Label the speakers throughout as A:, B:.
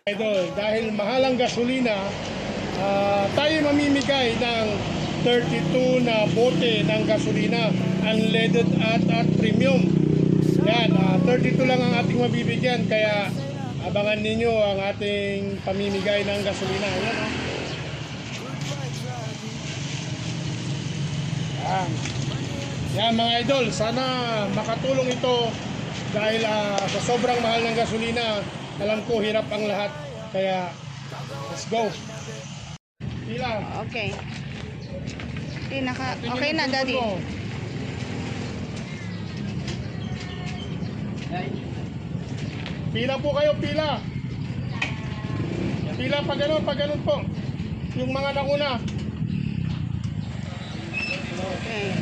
A: Idol, dahil mahal ang gasolina, tayo mamimigay ng 32 na bote ng gasolina, unleaded at premium. Yan, 32 lang ang ating mabibigyan, kaya abangan ninyo ang ating pamimigay ng gasolina. Yan, Yan. Yan mga idol, sana makatulong ito dahil sa sobrang mahal ng gasolina, alam ko hirap ang lahat, kaya let's go. Pila.
B: Okay. Okay na, Daddy.
A: Pila po kayo, pila. Pila pag ganun po. Yung mga nauna.
B: Okay.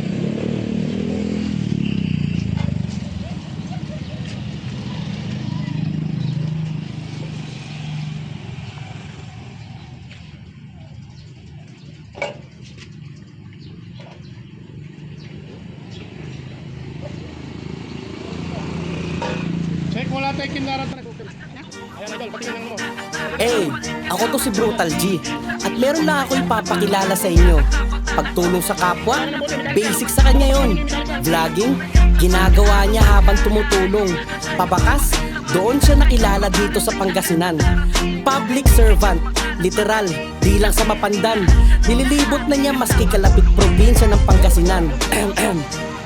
A: Check mo lahat ay kinara. Ayan idol, patingin mo.
C: Hey, ako to si Brutal G. At meron na ako ipapakilala sa inyo. Pagtulong sa kapwa, basic sa kanya yon. Vlogging, ginagawa niya habang tumutulong. Pabakas, doon siya nakilala dito sa Pangasinan. Public servant, literal, di lang sa Mapandan. Nililibot na niya maski kalapit probinsya ng Pangasinan.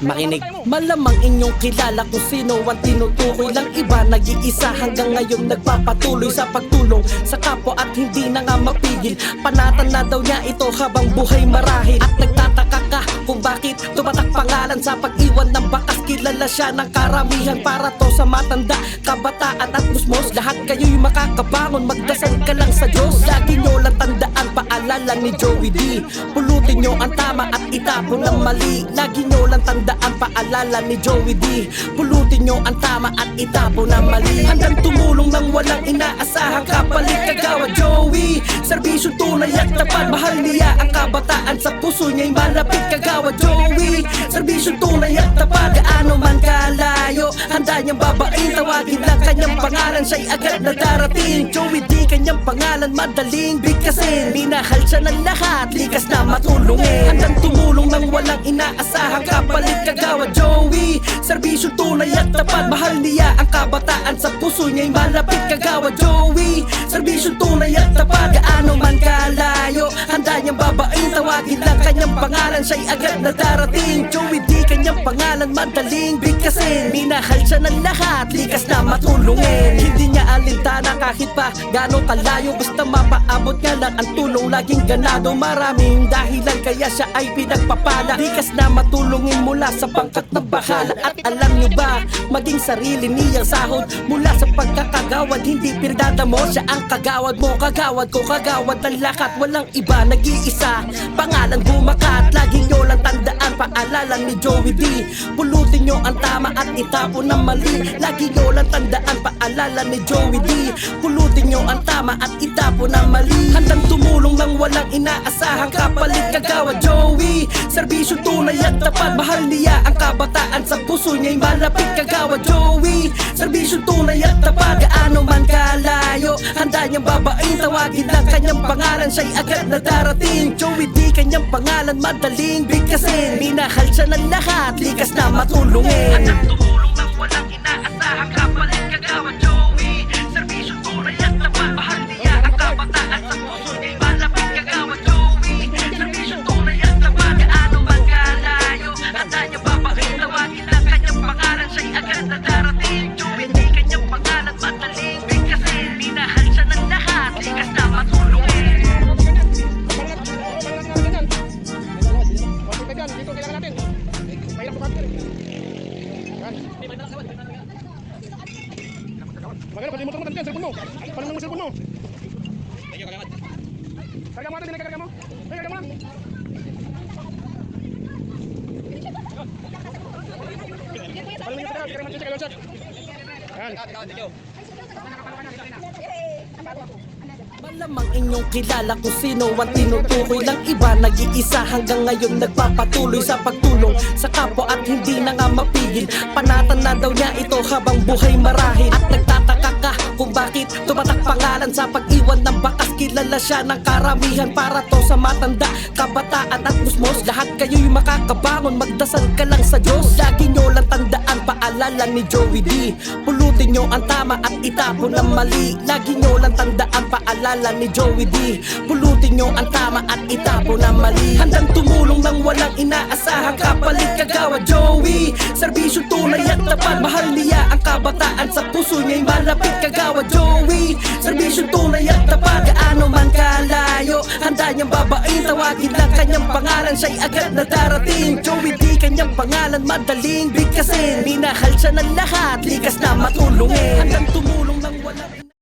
C: Makinig, malamang inyong kilala kung sino ang tinutukoy. Lang iba nag-iisa hanggang ngayon nagpapatuloy sa pagtulong sa kapwa at hindi na nga mapigil. Panatan na daw niya ito habang buhay marahil. At nagtataka ka kung bakit tumatak pangalan sa pag-iwan ng bakas. Kilala siya ng karamihan para to sa matanda, kabataan at musmos. Lahat kayo'y makakabangon, magdasal ka lang sa Diyos. Lagi nyo lang tandaan, paalala ni Joey D. Pulutin nyo ang tama at itapon ng mali. Lagi nyo lang tandaan, paalala ni Joey D. Pulutin nyo ang tama at itapon ng mali. Handang tumulong ng walang inaasahang kapalit. Kagawa Joey, serbisyo tunay at tapat. Mahal niya ang kabataan, sa puso niya'y malapit. Kagawa Joey, serbisyo tunay at tapat. Gaano man kalayo, handa niyang babain. Tawagin lang kanyang pangalan, siya'y agad na darating. Joey D, kanyang pangalan madaling bigkasin. Minahal siya ng lahat, likas na matulungin. Handang tumulong ng walang inaasahang kapalit. Kagawa Joey, serbisyo tunay at tapat. Mahal niya ang kabataan, sa puso niya'y malapit. Kagawa Joey, serbisyo tunay at tapat. Gaano man kalayo, handa niyang babain. Tawagin lang kanyang pangalan, siya'y agad na darating. Joey D, kanyang pangalan madaling bigkasin. Minahal siya ng lahat, likas na matulungin. Hindi niya alintana kahit pa gano'ng kalayo. Basta mapaabot nga lang ang tulong, laging ganado. Maraming dahilan kaya siya ay pinagpapala. Likas na matulungin mula sa pangkat na bahala. At alam niyo ba, maging sarili niyang sahod mula sa pagkakagawad, hindi pirdada mo. Siya ang kagawad mo, kagawad ko, kagawad ng lakat. Walang iba, nag-iisa, pangalan bumakat. Lagi nyo lang tandaan, paalala ni Joey D. Pulutin nyo ang tama at itapon ng mali. Lagi nyo lang tandaan, paalala ni Joey D. Pulutin nyo ang tama at itapon ng mali. Handang tumulong ng walang inaasahang kapalit. Kagawa Joey, serbisyo tunay at tapat. Mahal niya ang kabataan, sa puso niya'y malapit. Kagawa Joey, serbisyo tunay at tapat. Gaano man kalayo, handa niyang babain. Tawagin lang kanyang pangalan, siya'y agad na darating. Joey D, kanyang pangalan madaling bigkasin. Minahal siya ng lahat, likas na matulungin. Handang tumulong ng walang inaasahang kapalit. Kagawa Joey, serbisyo tunay at tapat. Mahal niya ang kabataan, sa puso niya'y malapit. Kagawa Joey, serbisyo tunay at tapat. Gaano man kalayo, handa niyang babain. Tawagin lang kanyang pangalan, siya'y agad na darating. Joey D, kanyang pangalan madaling bigkasin. Minahal siya ng lahat, likas na matulungin.
A: Dito kailangan natin. Mahirap pa natin. Yan. Magano, pati motor mo dyan, cellphone mo. Paano mo cellphone mo? Karga mo natin, karga mo. Karga mo na. Paano mo yung karga mo? Karga mo check. Yan.
C: Malamang inyong kilala kung sino ang tinutukoy ng iba. Nag-iisa hanggang ngayon nagpapatuloy sa pagtulong sa kapwa at hindi na nga mapigil. Panatan na daw niya ito habang buhay marahil. At nagtataka ka kung bakit tumatak pangalan sa pag-iwan ng bakas. Kilala siya ng karamihan para to sa matanda, kabataan at musmos. Lahat kayo'y makakabangon, magdasal ka lang sa Diyos. Lagi nyo lang tandaan, paalala ni Joey D, pulutin nyo ang tama at itapon ang mali. Lagi nyo lang tandaan, paalala ni Joey D, pulutin nyo ang tama at itapon ang mali. Handang tumulong nang walang inaasahang kapalit. Kagawa Joey, serbisyo tunay at tapat. Mahal niya ang kabataan, sa puso niya'y malapit. Kagawa Joey, serbisyo tunay at tapat. Gaano man kalayo, handa niyang babain. Tawagin lang kanyang pangalan, siya'y agad na darating. Joey D, kanyang pangalan madaling bigkasin. Minahal siya ng lahat, likas na matulungin. Handang tumulong nang walang